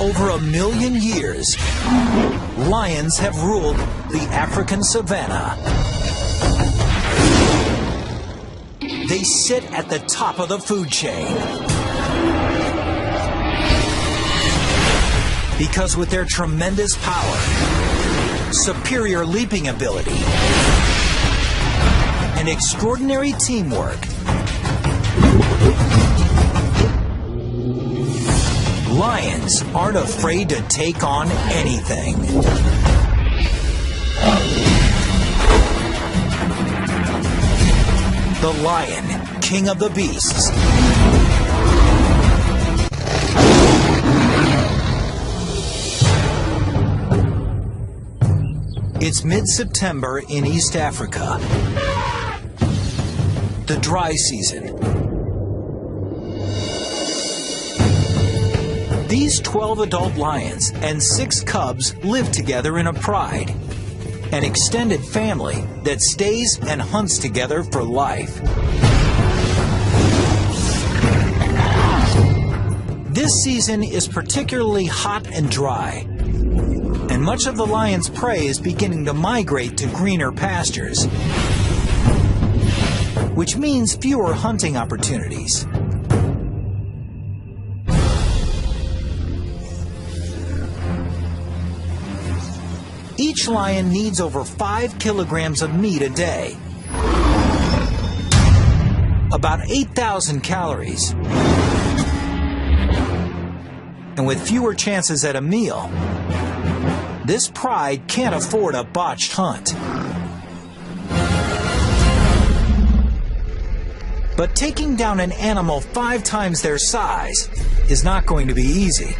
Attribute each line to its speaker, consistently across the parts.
Speaker 1: over 1,000,000 years, lions have ruled the African savanna. They sit at the top of the food chain. Because with their tremendous power, superior leaping ability, and extraordinary teamwork, lions aren't afraid to take on anything. The lion, king of the beasts. It's mid-September in East Africa, the dry season. These 12 adult lions and 6 cubs live together in a pride, an extended family that stays and hunts together for life. This season is particularly hot and dry, and much of the lion's prey is beginning to migrate to greener pastures, which means fewer hunting opportunities. Each lion needs over 5 kilograms of meat a day, about 8,000 calories. And with fewer chances at a meal, this pride can't afford a botched hunt. But taking down an animal 5 times their size is not going to be easy.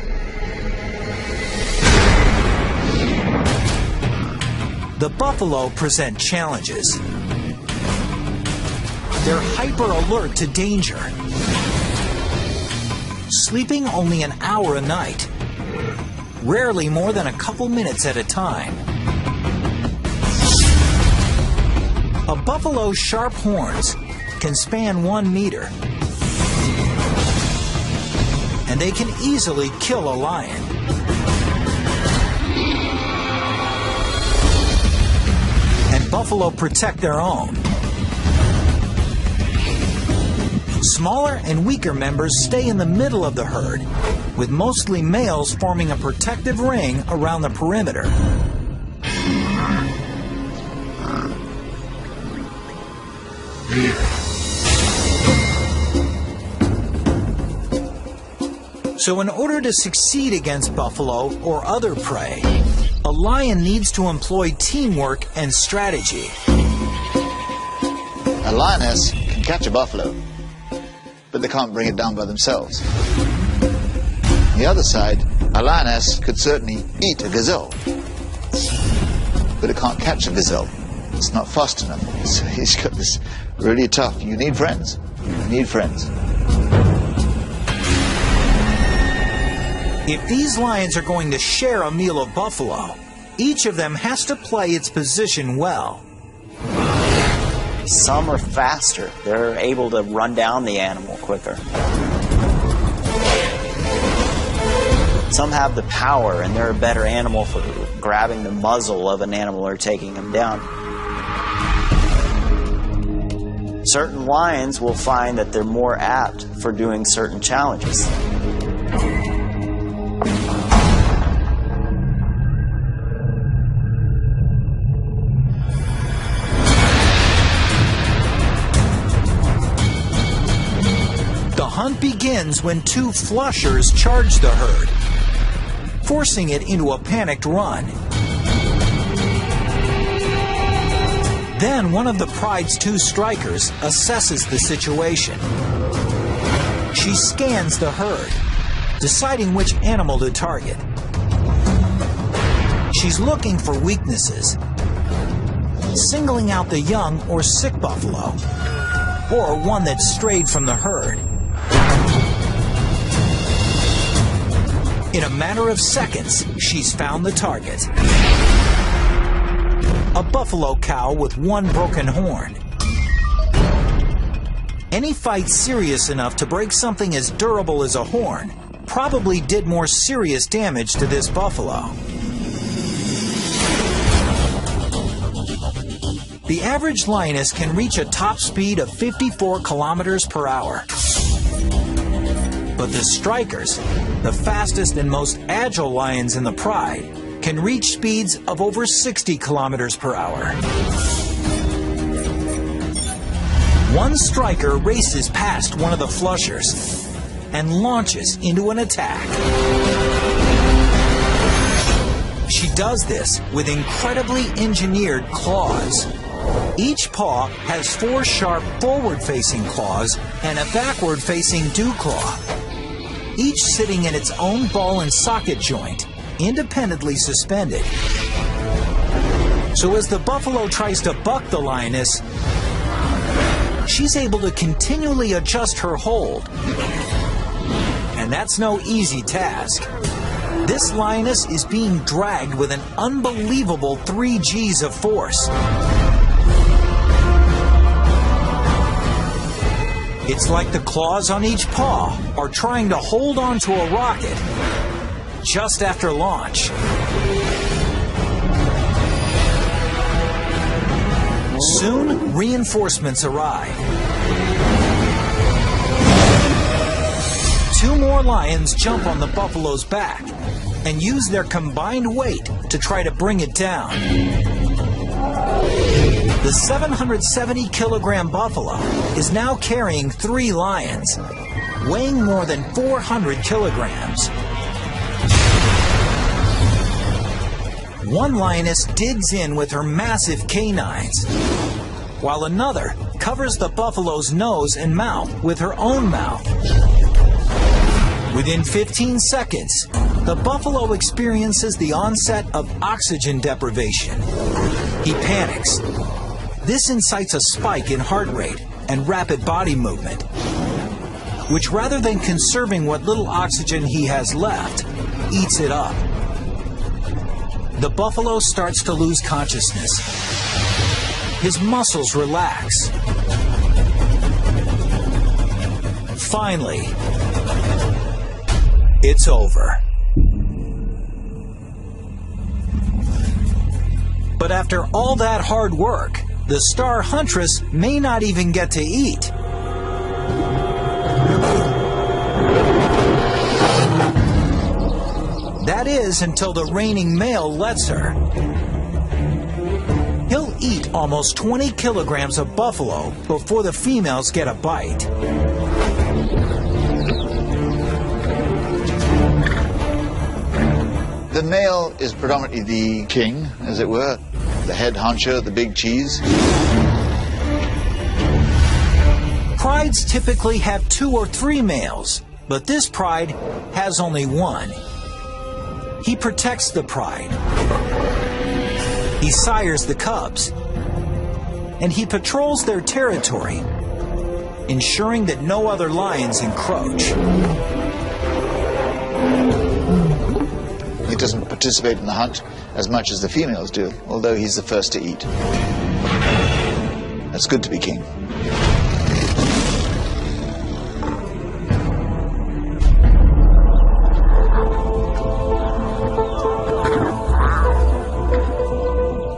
Speaker 1: The buffalo present challenges. They're hyper alert to danger, sleeping only an hour a night, rarely more than a couple minutes at a time. A buffalo's sharp horns can span 1 meter, and they can easily kill a lion. And buffalo protect their own. Smaller and weaker members stay in the middle of the herd, with mostly males forming a protective ring around the perimeter. So in order to succeed against buffalo or other prey, a lion needs to employ teamwork and strategy.
Speaker 2: A lioness can catch a buffalo, but they can't bring it down by themselves. On the other side, a lioness could certainly eat a gazelle, but it can't catch a gazelle. It's not fast enough. So he's got this really tough. You need friends. You need friends.
Speaker 1: If these lions are going to share a meal of buffalo, each of them has to play its position well.
Speaker 3: Some are faster. They're able to run down the animal quicker. Some have the power, and they're a better animal for grabbing the muzzle of an animal or taking them down. Certain lions will find that they're more apt for doing certain challenges.
Speaker 1: The hunt begins when 2 flushers charge the herd, forcing it into a panicked run. Then one of the pride's 2 strikers assesses the situation. She scans the herd, deciding which animal to target. She's looking for weaknesses, singling out the young or sick buffalo, or one that strayed from the herd. In a matter of seconds, she's found the target. A buffalo cow with 1 broken horn. Any fight serious enough to break something as durable as a horn probably did more serious damage to this buffalo. The average lioness can reach a top speed of 54 kilometers per hour. But the strikers, the fastest and most agile lions in the pride, can reach speeds of over 60 kilometers per hour. One striker races past one of the flushers and launches into an attack. She does this with incredibly engineered claws. Each paw has 4 sharp forward-facing claws and a backward-facing dew claw, each sitting in its own ball and socket joint, independently suspended. So as the buffalo tries to buck the lioness, she's able to continually adjust her hold. And that's no easy task. This lioness is being dragged with an unbelievable 3 Gs of force. It's like the claws on each paw are trying to hold onto a rocket just after launch. Soon, reinforcements arrive. 2 more lions jump on the buffalo's back and use their combined weight to try to bring it down. The 770-kilogram buffalo is now carrying 3 lions, weighing more than 400 kilograms. One lioness digs in with her massive canines, while another covers the buffalo's nose and mouth with her own mouth. Within 15 seconds, the buffalo experiences the onset of oxygen deprivation. He panics. This incites a spike in heart rate and rapid body movement, which rather than conserving what little oxygen he has left, eats it up. The buffalo starts to lose consciousness. His muscles relax. Finally, it's over. But after all that hard work, the star huntress may not even get to eat. That is until the reigning male lets her. He'll eat almost 20 kilograms of buffalo before the females get a bite.
Speaker 2: The male is predominantly the king, as it were, the head honcho, the big cheese.
Speaker 1: Prides typically have 2 or 3 males, but this pride has only 1. He protects the pride. He sires the cubs. And he patrols their territory, ensuring that no other lions encroach.
Speaker 2: He doesn't participate in the hunt as much as the females do, although he's the first to eat. That's good to be king.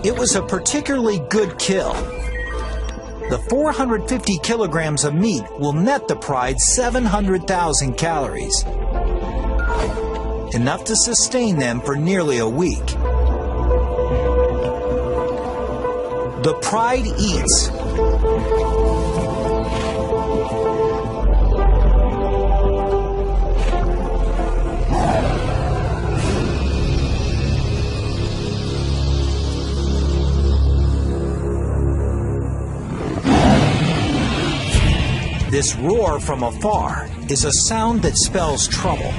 Speaker 1: It was a particularly good kill. The 450 kilograms of meat will net the pride 700,000 calories, enough to sustain them for nearly a week. The pride eats. This roar from afar is a sound that spells trouble.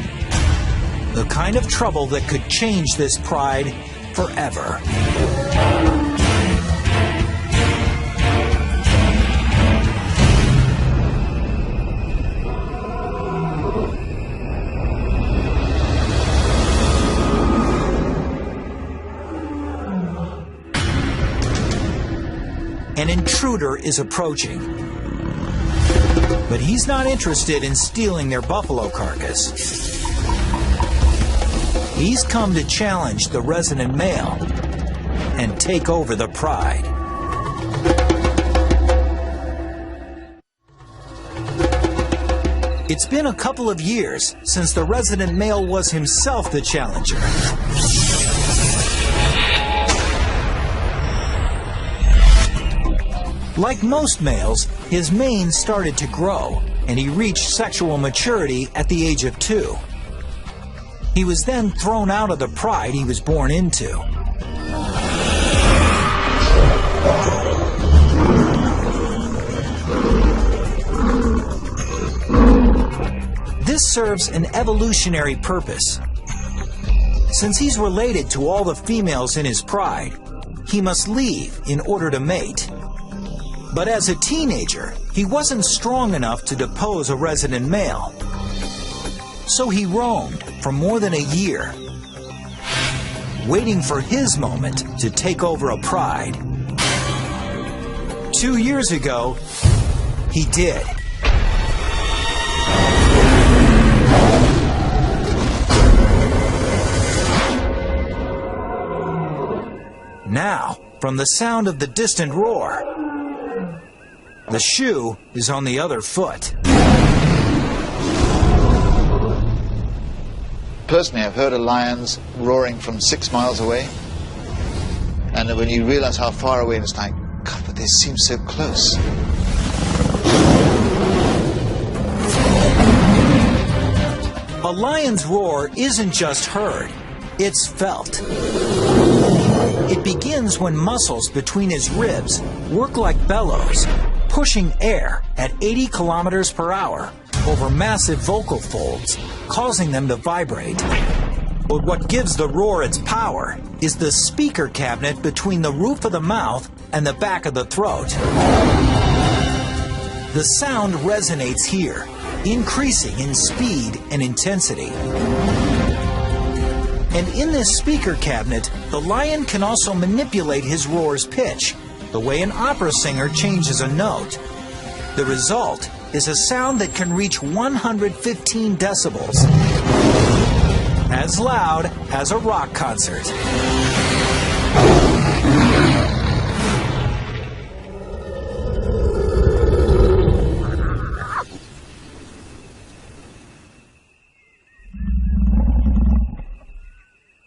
Speaker 1: The kind of trouble that could change this pride forever. An intruder is approaching. But he's not interested in stealing their buffalo carcass. He's come to challenge the resident male and take over the pride. It's been a couple of years since the resident male was himself the challenger. Like most males, his mane started to grow, and he reached sexual maturity at the age of 2. He was then thrown out of the pride he was born into. This serves an evolutionary purpose. Since he's related to all the females in his pride, he must leave in order to mate. But as a teenager, he wasn't strong enough to depose a resident male. So he roamed for more than a year, waiting for his moment to take over a pride. 2 years ago, he did. Now, from the sound of the distant roar, the shoe is on the other foot.
Speaker 2: Personally, I've heard of lions roaring from 6 miles away. And when you realize how far away, it's like, God, but they seem so close.
Speaker 1: A lion's roar isn't just heard, it's felt. It begins when muscles between his ribs work like bellows, pushing air at 80 kilometers per hour over massive vocal folds, causing them to vibrate. But what gives the roar its power is the speaker cabinet between the roof of the mouth and the back of the throat. The sound resonates here, increasing in speed and intensity. And in this speaker cabinet, the lion can also manipulate his roar's pitch, the way an opera singer changes a note. The result is a sound that can reach 115 decibels, as loud as a rock concert.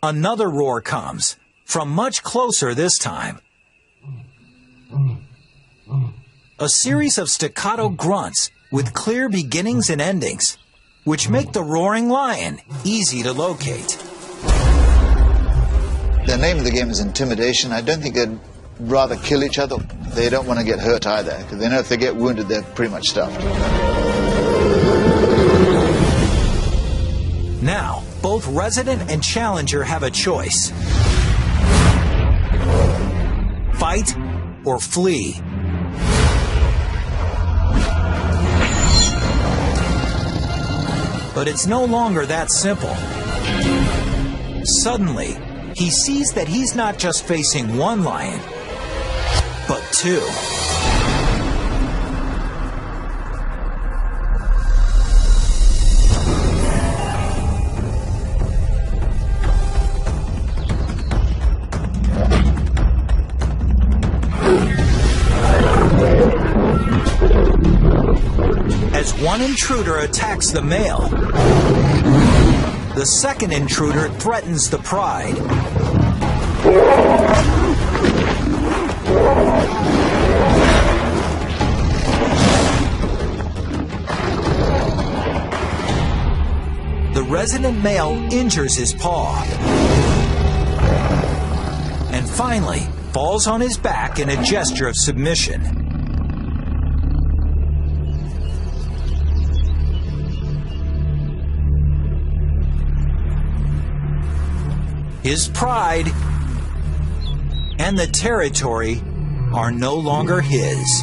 Speaker 1: Another roar comes, from much closer this time. A series of staccato grunts with clear beginnings and endings, which make the roaring lion easy to locate.
Speaker 2: The name of the game is intimidation. I don't think they'd rather kill each other. They don't want to get hurt either, because they know if they get wounded, they're pretty much stuffed.
Speaker 1: Now, both resident and challenger have a choice. Fight or flee. But it's no longer that simple. Suddenly, he sees that he's not just facing one lion, but 2. As one intruder attacks the male, the second intruder threatens the pride. The resident male injures his paw and finally falls on his back in a gesture of submission. His pride and the territory are no longer his.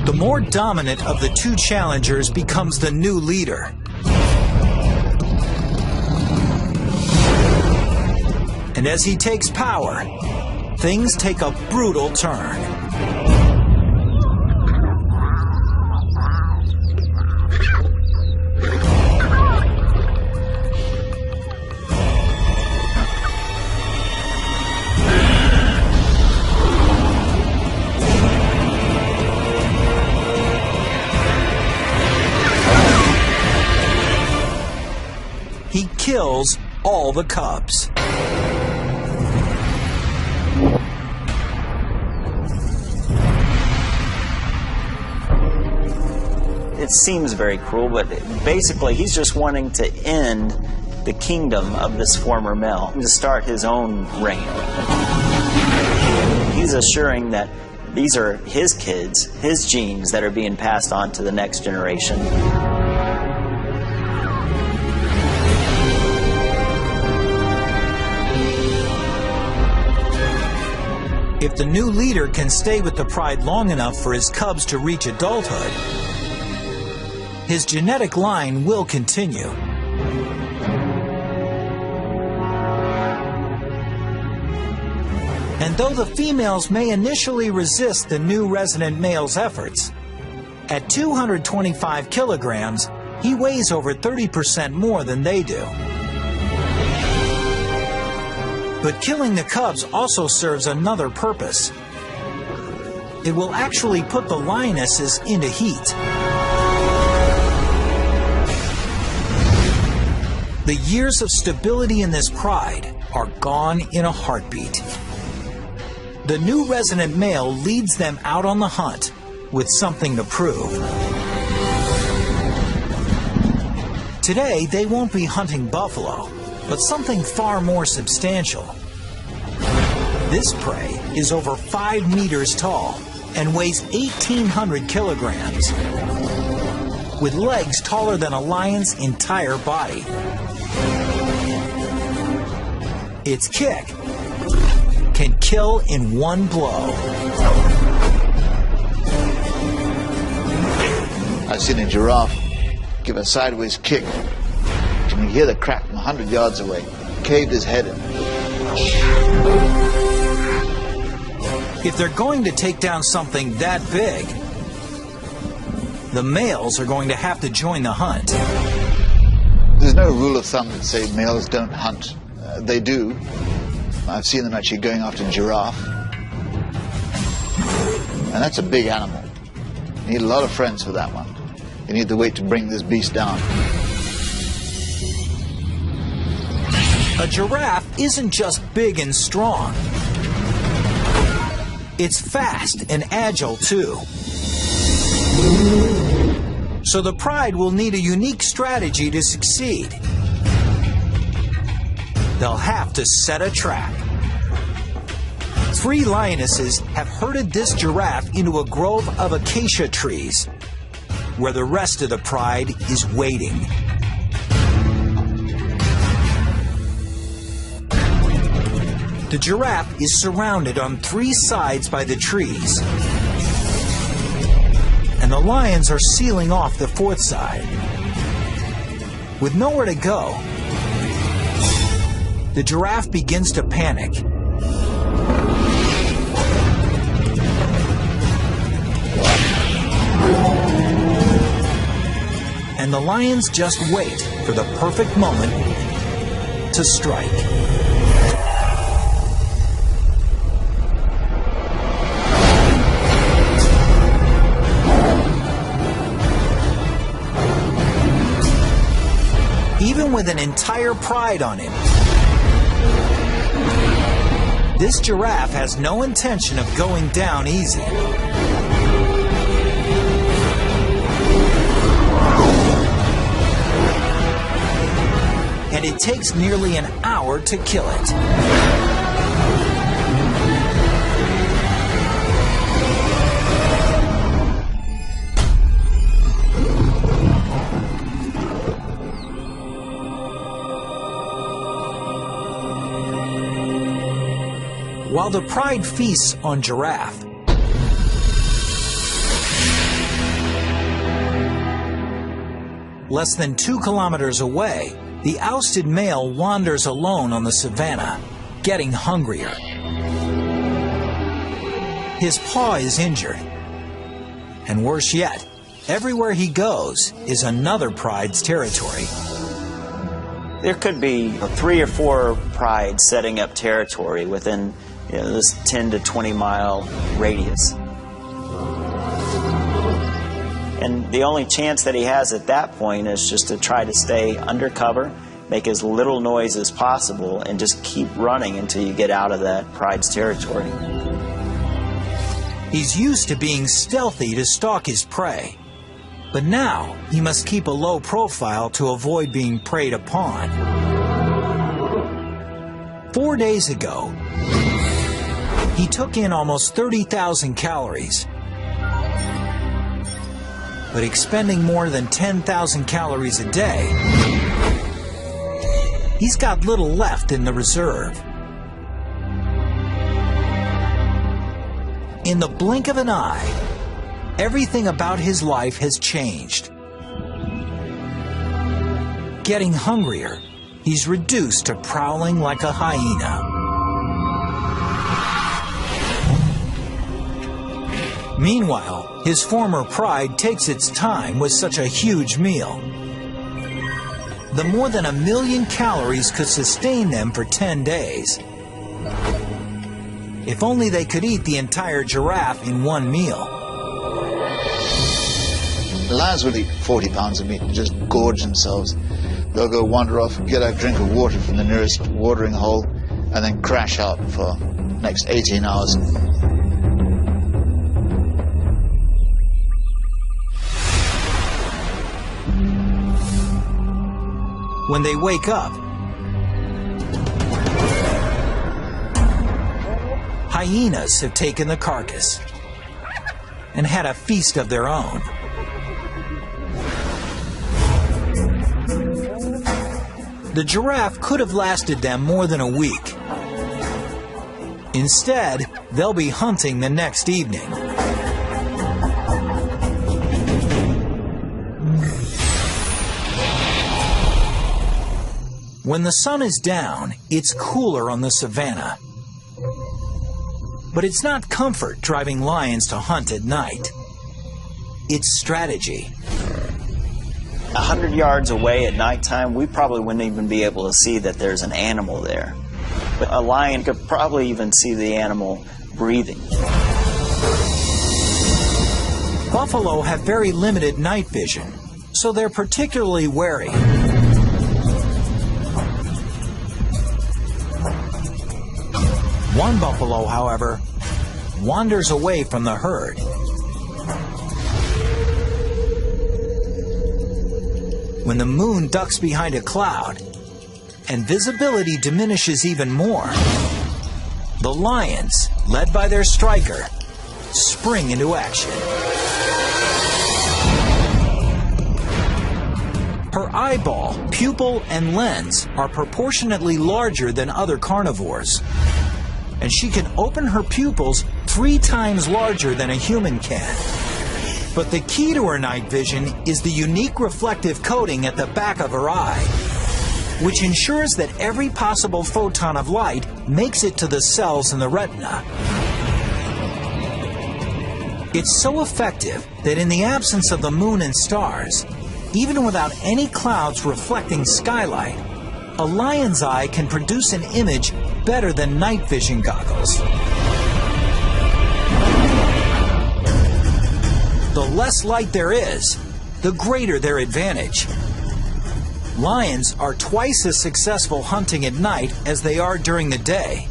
Speaker 1: The more dominant of the 2 challengers becomes the new leader. And as he takes power, things take a brutal turn. kills all the cubs.
Speaker 3: It seems very cruel, but basically he's just wanting to end the kingdom of this former male, to start his own reign. He's assuring that these are his kids, his genes that are being passed on to the next generation.
Speaker 1: If the new leader can stay with the pride long enough for his cubs to reach adulthood, his genetic line will continue. And though the females may initially resist the new resident male's efforts, at 225 kilograms, he weighs over 30% more than they do. But killing the cubs also serves another purpose. It will actually put the lionesses into heat. The years of stability in this pride are gone in a heartbeat. The new resident male leads them out on the hunt with something to prove. Today, they won't be hunting buffalo, but something far more substantial. This prey is over 5 meters tall and weighs 1,800 kilograms, with legs taller than a lion's entire body. Its kick can kill in one blow.
Speaker 2: I've seen a giraffe give a sideways kick. And you hear the crack from 100 yards away. Caved his head in.
Speaker 1: If they're going to take down something that big, the males are going to have to join the hunt.
Speaker 2: There's no rule of thumb that say males don't hunt. They do. I've seen them actually going after a giraffe. And that's a big animal. You need a lot of friends for that one. You need the weight to bring this beast down.
Speaker 1: A giraffe isn't just big and strong. It's fast and agile too. So the pride will need a unique strategy to succeed. They'll have to set a trap. 3 lionesses have herded this giraffe into a grove of acacia trees, where the rest of the pride is waiting. The giraffe is surrounded on 3 sides by the trees, and the lions are sealing off the 4th side. With nowhere to go, the giraffe begins to panic. And the lions just wait for the perfect moment to strike. Even with an entire pride on him, this giraffe has no intention of going down easy. And it takes nearly an hour to kill it. While the pride feasts on giraffe, less than 2 kilometers away, the ousted male wanders alone on the savanna, getting hungrier. His paw is injured. And worse yet, everywhere he goes is another pride's territory.
Speaker 3: There could be 3 or 4 prides setting up territory within this 10 to 20 mile radius. And the only chance that he has at that point is just to try to stay undercover make as little noise as possible and just keep running until you get out of that pride's territory.
Speaker 1: He's used to being stealthy to stalk his prey, but now he must keep a low profile to avoid being preyed upon. 4 days ago, he took in almost 30,000 calories, but expending more than 10,000 calories a day, he's got little left in the reserve. In the blink of an eye, everything about his life has changed. Getting hungrier, he's reduced to prowling like a hyena. Meanwhile, his former pride takes its time with such a huge meal. The more than 1 million calories could sustain them for 10 days. If only they could eat the entire giraffe in one meal.
Speaker 2: The lions will eat 40 pounds of meat and just gorge themselves. They'll go wander off and get a drink of water from the nearest watering hole and then crash out for the next 18 hours.
Speaker 1: When they wake up, hyenas have taken the carcass and had a feast of their own. The giraffe could have lasted them more than a week. Instead, they'll be hunting the next evening. When the sun is down, it's cooler on the savannah. But it's not comfort driving lions to hunt at night. It's strategy.
Speaker 3: 100 yards away at nighttime, we probably wouldn't even be able to see that there's an animal there. But a lion could probably even see the animal breathing.
Speaker 1: Buffalo have very limited night vision, so they're particularly wary. One buffalo, however, wanders away from the herd. When the moon ducks behind a cloud and visibility diminishes even more, the lions, led by their striker, spring into action. Her eyeball, pupil, and lens are proportionately larger than other carnivores, and she can open her pupils 3 times larger than a human can. But the key to her night vision is the unique reflective coating at the back of her eye, which ensures that every possible photon of light makes it to the cells in the retina. It's so effective that in the absence of the moon and stars, even without any clouds reflecting skylight, a lion's eye can produce an image better than night vision goggles. The less light there is, the greater their advantage. Lions are twice as successful hunting at night as they are during the day.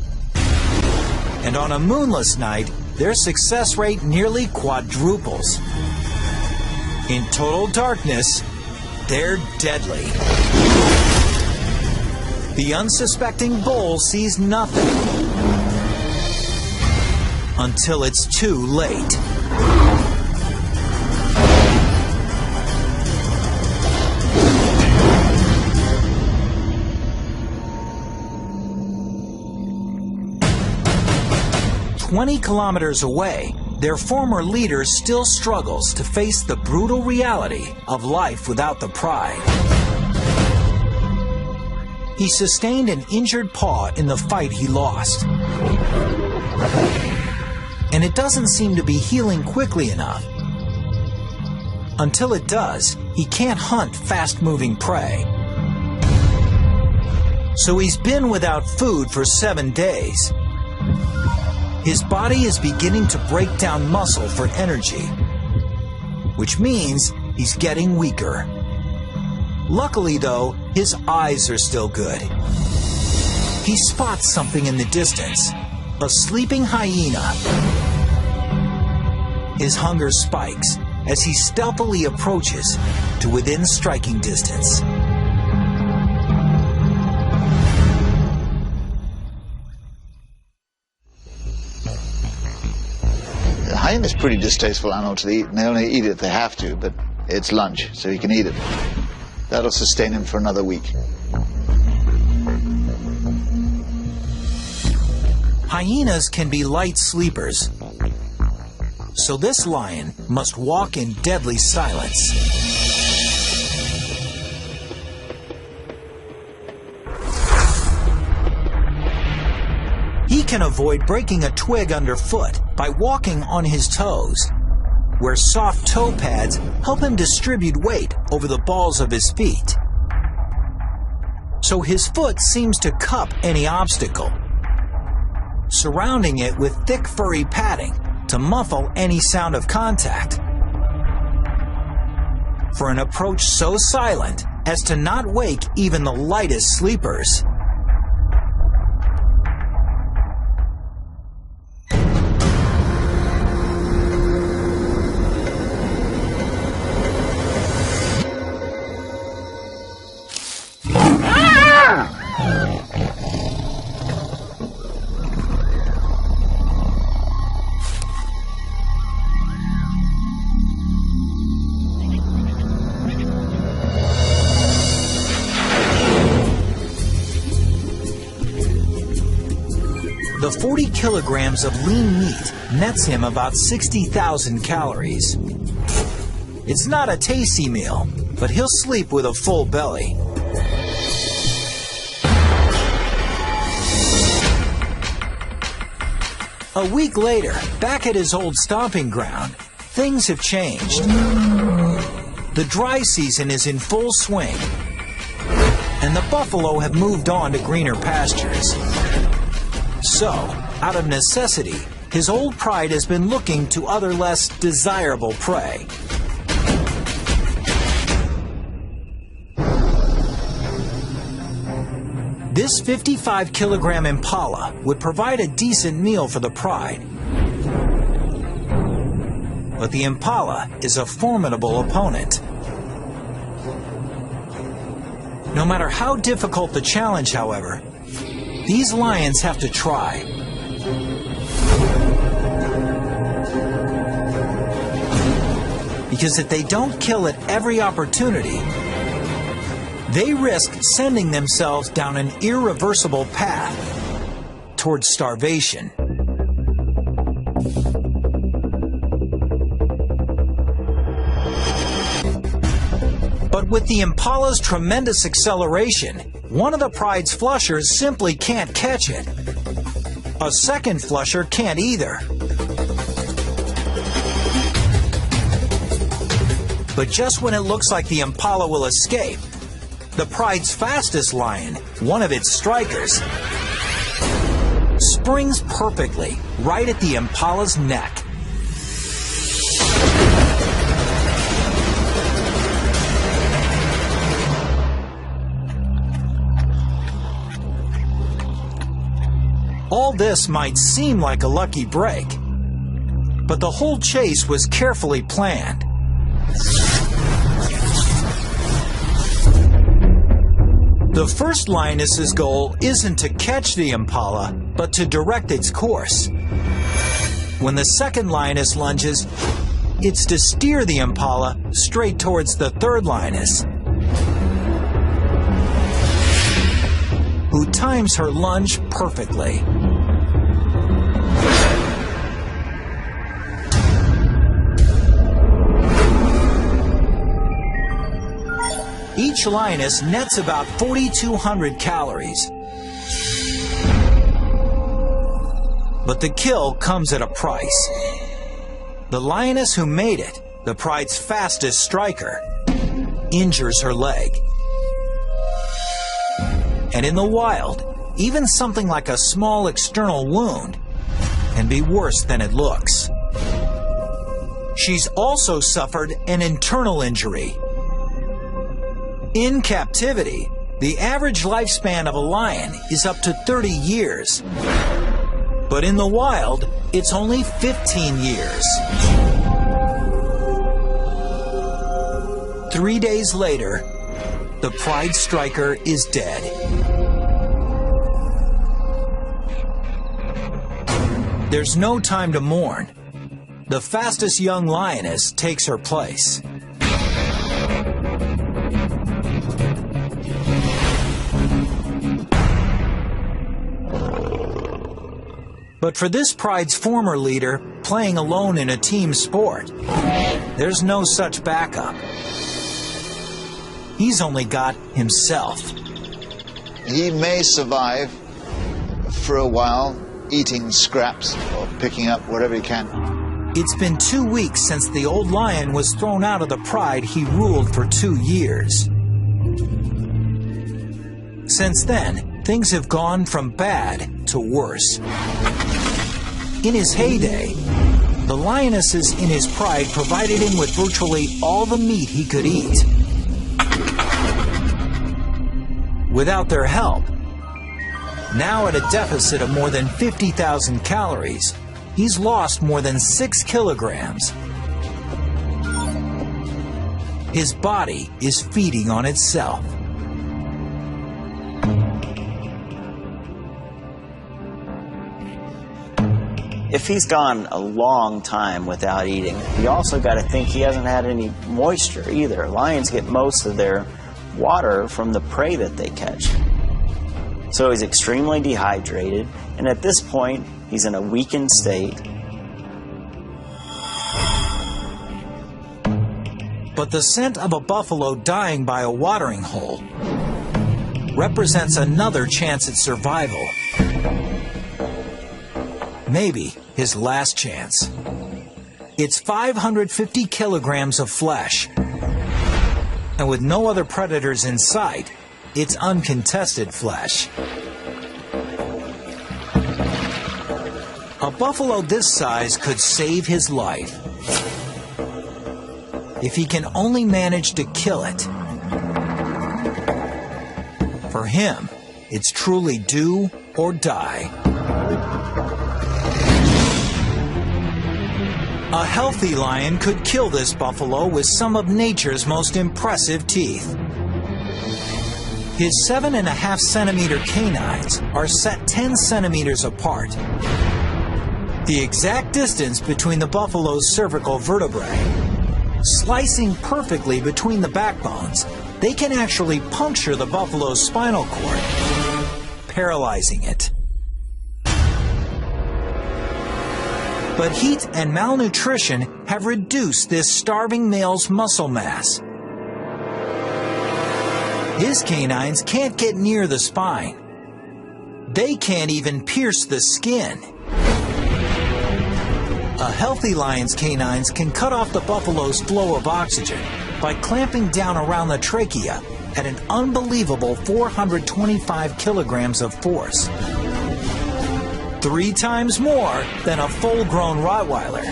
Speaker 1: And on a moonless night, their success rate nearly quadruples. In total darkness, they're deadly. The unsuspecting bull sees nothing until it's too late. "20 kilometers away, their former leader still struggles to face the brutal reality of life without the pride. He sustained an injured paw in the fight he lost. And it doesn't seem to be healing quickly enough. Until it does, he can't hunt fast-moving prey. So he's been without food for 7 days. His body is beginning to break down muscle for energy, which means he's getting weaker. Luckily, though, his eyes are still good. He spots something in the distance, a sleeping hyena. His hunger spikes as he stealthily approaches to within striking distance.
Speaker 2: The hyena is a pretty distasteful animal to eat, and they only eat it if they have to, but it's lunch, so he can eat it. That'll sustain him for another week.
Speaker 1: Hyenas can be light sleepers, so this lion must walk in deadly silence. He can avoid breaking a twig underfoot by walking on his toes, where soft toe pads help him distribute weight over the balls of his feet. So his foot seems to cup any obstacle, surrounding it with thick furry padding to muffle any sound of contact. For an approach so silent as to not wake even the lightest sleepers. The 40 kilograms of lean meat nets him about 60,000 calories. It's not a tasty meal, but he'll sleep with a full belly. A week later, back at his old stomping ground, things have changed. The dry season is in full swing, and the buffalo have moved on to greener pastures. So, out of necessity, his old pride has been looking to other less desirable prey. This 55-kilogram impala would provide a decent meal for the pride. But the impala is a formidable opponent. No matter how difficult the challenge, however, these lions have to try. Because if they don't kill at every opportunity, they risk sending themselves down an irreversible path towards starvation. But with the impala's tremendous acceleration, one of the pride's flushers simply can't catch it. A second flusher can't either. But just when it looks like the impala will escape, the pride's fastest lion, one of its strikers, springs perfectly right at the impala's neck. All this might seem like a lucky break, but the whole chase was carefully planned. The first lioness's goal isn't to catch the impala, but to direct its course. When the second lioness lunges, it's to steer the impala straight towards the third lioness, who times her lunge perfectly. Each lioness nets about 4,200 calories. But the kill comes at a price. The lioness who made it, the pride's fastest striker, injures her leg. And in the wild, even something like a small external wound can be worse than it looks. She's also suffered an internal injury. In captivity, the average lifespan of a lion is up to 30 years. But in the wild, it's only 15 years. 3 days later, the pride striker is dead. There's no time to mourn. The fastest young lioness takes her place. But for this pride's former leader, playing alone in a team sport, there's no such backup. He's only got himself.
Speaker 2: He may survive for a while, eating scraps or picking up whatever he can.
Speaker 1: It's been 2 weeks since the old lion was thrown out of the pride he ruled for 2 years. Since then, things have gone from bad to worse. In his heyday, the lionesses in his pride provided him with virtually all the meat he could eat. Without their help, now at a deficit of more than 50,000 calories, he's lost more than 6 kilograms. His body is feeding on itself.
Speaker 3: If he's gone a long time without eating, you also got to think he hasn't had any moisture either. Lions get most of their water from the prey that they catch. So he's extremely dehydrated, and at this point, he's in a weakened state.
Speaker 1: But the scent of a buffalo dying by a watering hole represents another chance at survival. Maybe his last chance. It's 550 kilograms of flesh. And with no other predators in sight, it's uncontested flesh. A buffalo this size could save his life if he can only manage to kill it. For him, it's truly do or die. A healthy lion could kill this buffalo with some of nature's most impressive teeth. His 7.5 centimeter canines are set 10 centimeters apart, the exact distance between the buffalo's cervical vertebrae. Slicing perfectly between the backbones, they can actually puncture the buffalo's spinal cord, paralyzing it. But heat and malnutrition have reduced this starving male's muscle mass. His canines can't get near the spine. They can't even pierce the skin. A healthy lion's canines can cut off the buffalo's flow of oxygen by clamping down around the trachea at an unbelievable 425 kilograms of force. 3 times more than a full-grown Rottweiler.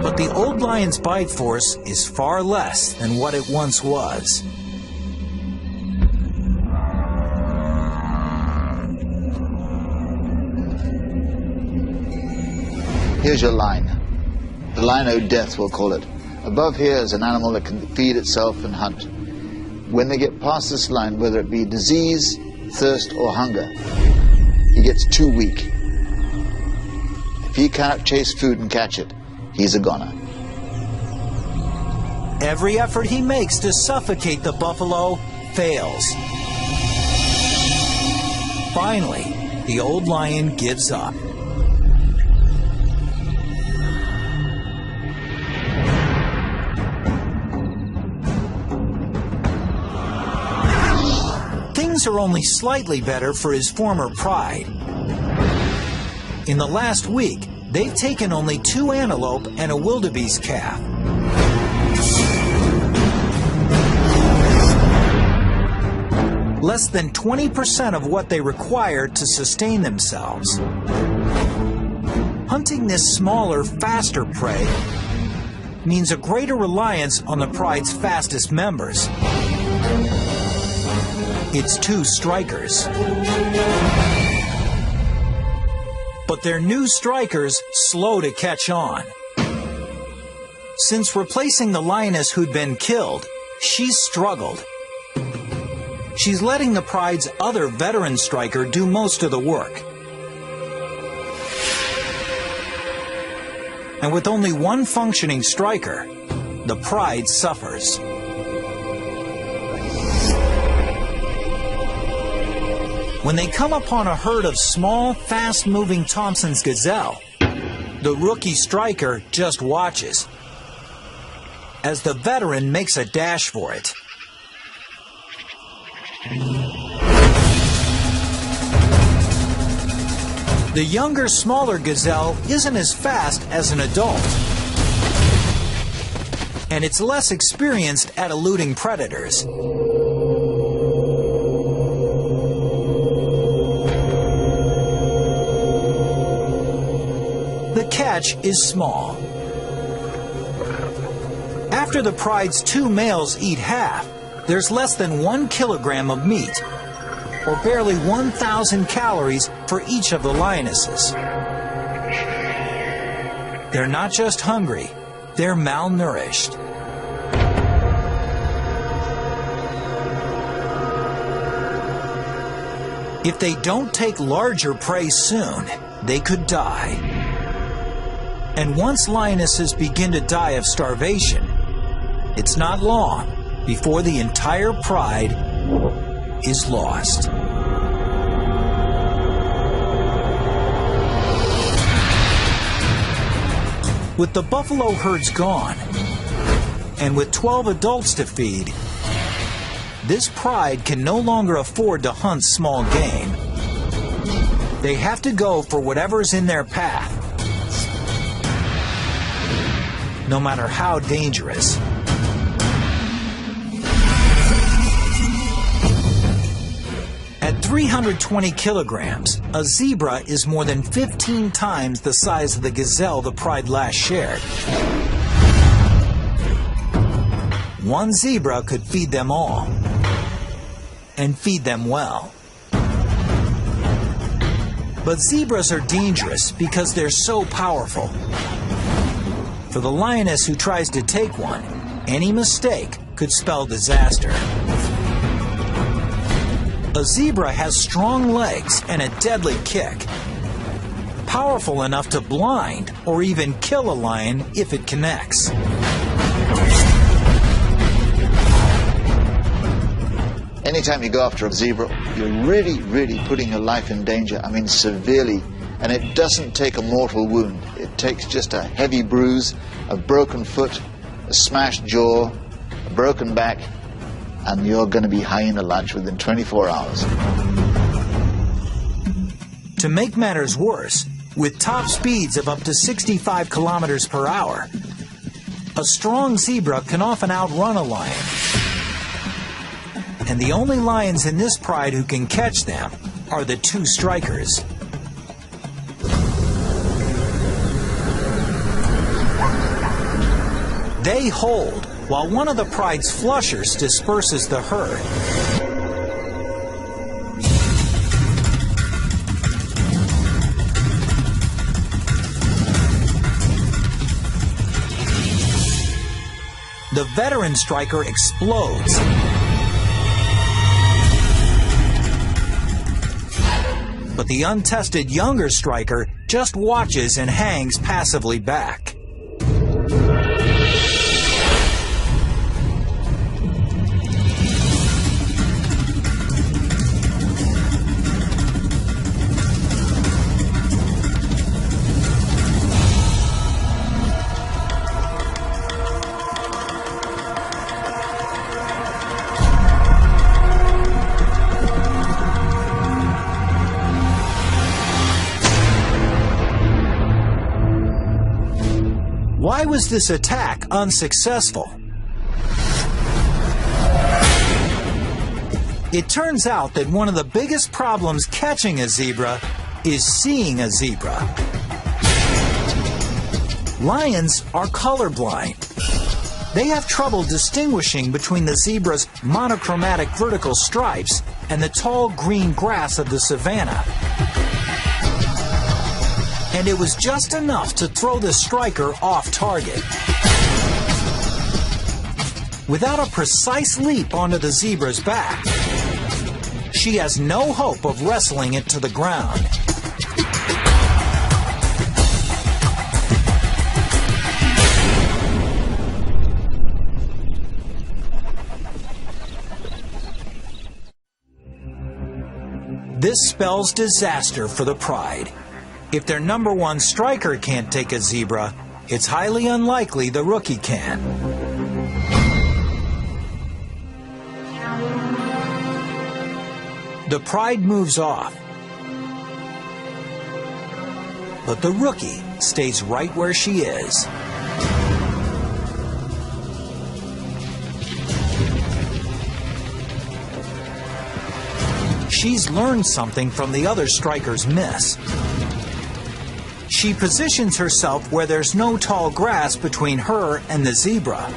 Speaker 1: But the old lion's bite force is far less than what it once was.
Speaker 2: Here's your line. The line o' death, we'll call it. Above here is an animal that can feed itself and hunt. When they get past this line, whether it be disease, thirst, or hunger, he gets too weak. If he cannot chase food and catch it, he's a goner.
Speaker 1: Every effort he makes to suffocate the buffalo fails. Finally, the old lion gives up. Things are only slightly better for his former pride. In the last week, they've taken only 2 antelope and a wildebeest calf. Less than 20% of what they require to sustain themselves. Hunting this smaller, faster prey means a greater reliance on the pride's fastest members, its two strikers. But their new strikers slow to catch on. Since replacing the lioness who'd been killed, she's struggled. She's letting the pride's other veteran striker do most of the work. And with only one functioning striker, the pride suffers. When they come upon a herd of small, fast-moving Thompson's gazelle, the rookie striker just watches as the veteran makes a dash for it. The younger, smaller gazelle isn't as fast as an adult, and it's less experienced at eluding predators. The catch is small. After the pride's two males eat half, there's less than 1 kilogram of meat, or barely 1,000 calories for each of the lionesses. They're not just hungry, they're malnourished. If they don't take larger prey soon, they could die. And once lionesses begin to die of starvation, it's not long before the entire pride is lost. With the buffalo herds gone, and with 12 adults to feed, this pride can no longer afford to hunt small game. They have to go for whatever's in their path, no matter how dangerous. At 320 kilograms, a zebra is more than 15 times the size of the gazelle the pride last shared. One zebra could feed them all, and feed them well. But zebras are dangerous because they're so powerful. For the lioness who tries to take one, any mistake could spell disaster. A zebra has strong legs and a deadly kick, powerful enough to blind or even kill a lion if it connects.
Speaker 2: Anytime you go after a zebra, you're really putting your life in danger. I mean, severely. And it doesn't take a mortal wound. It takes just a heavy bruise, a broken foot, a smashed jaw, a broken back, and you're going to be high in a lunch within 24 hours.
Speaker 1: To make matters worse, with top speeds of up to 65 kilometers per hour, a strong zebra can often outrun a lion. And the only lions in this pride who can catch them are the two strikers. They hold, while one of the pride's flushers disperses the herd. The veteran striker explodes. But the untested younger striker just watches and hangs passively back. Why was this attack unsuccessful? It turns out that one of the biggest problems catching a zebra is seeing a zebra. Lions are colorblind, They have trouble distinguishing between the zebra's monochromatic vertical stripes and the tall green grass of the savanna. And it was just enough to throw the striker off target. Without a precise leap onto the zebra's back, she has no hope of wrestling it to the ground. This spells disaster for the Pride. If their number one striker can't take a zebra, it's highly unlikely the rookie can. The Pride moves off, but the rookie stays right where she is. She's learned something from the other striker's miss. She positions herself where there's no tall grass between her and the zebra.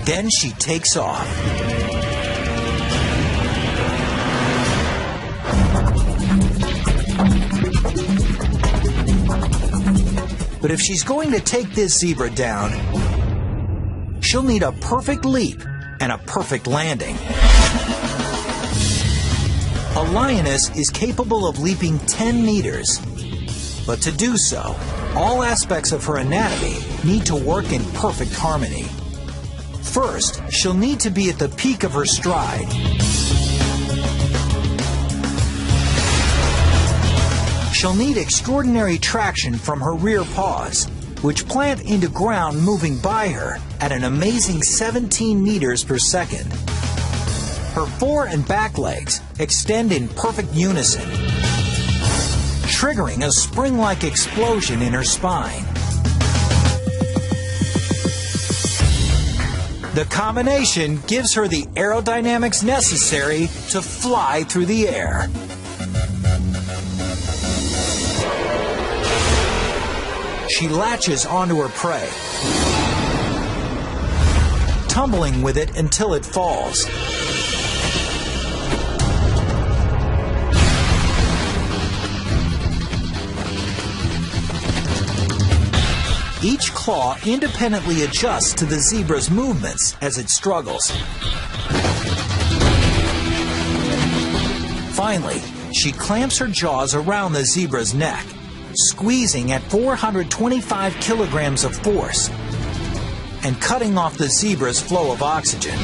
Speaker 1: Then she takes off. But if she's going to take this zebra down, she'll need a perfect leap and a perfect landing. A lioness is capable of leaping 10 meters, but to do so, all aspects of her anatomy need to work in perfect harmony. First, she'll need to be at the peak of her stride. She'll need extraordinary traction from her rear paws, which plant into ground moving by her at an amazing 17 meters per second. Her fore and back legs extend in perfect unison, triggering a spring-like explosion in her spine. The combination gives her the aerodynamics necessary to fly through the air. She latches onto her prey, tumbling with it until it falls. Each claw independently adjusts to the zebra's movements as it struggles. Finally, she clamps her jaws around the zebra's neck, squeezing at 425 kilograms of force and cutting off the zebra's flow of oxygen.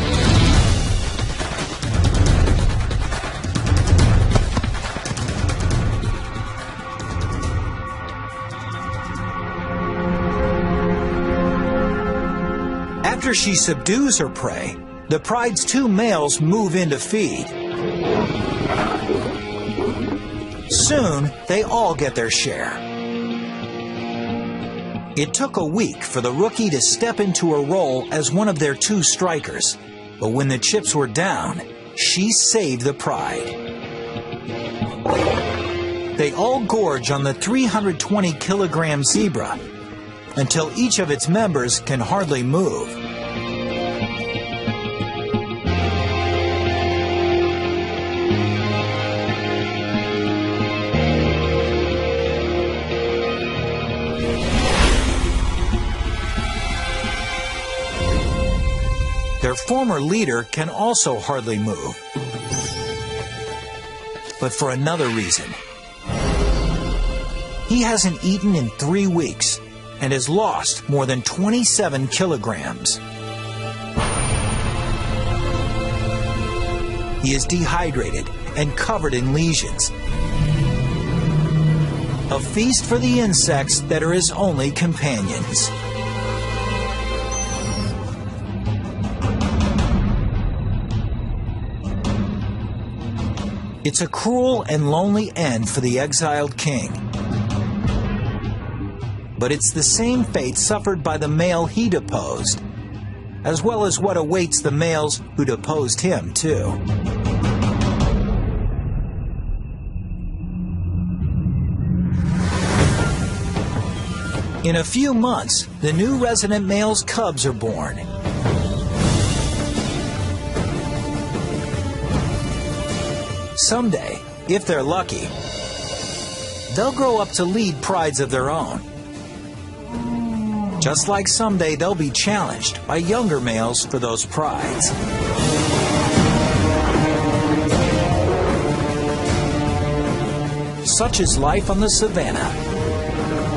Speaker 1: After she subdues her prey, the Pride's two males move in to feed. Soon, they all get their share. It took a week for the rookie to step into her role as one of their two strikers, but when the chips were down, she saved the Pride. They all gorge on the 320-kilogram zebra until each of its members can hardly move. Their former leader can also hardly move, but for another reason. He hasn't eaten in 3 weeks and has lost more than 27 kilograms. He is dehydrated and covered in lesions. A feast for the insects that are his only companions. It's a cruel and lonely end for the exiled king. But it's the same fate suffered by the male he deposed, as well as what awaits the males who deposed him, too. In a few months, the new resident male's cubs are born. Someday, if they're lucky, they'll grow up to lead prides of their own. Just like someday they'll be challenged by younger males for those prides. Such is life on the savannah.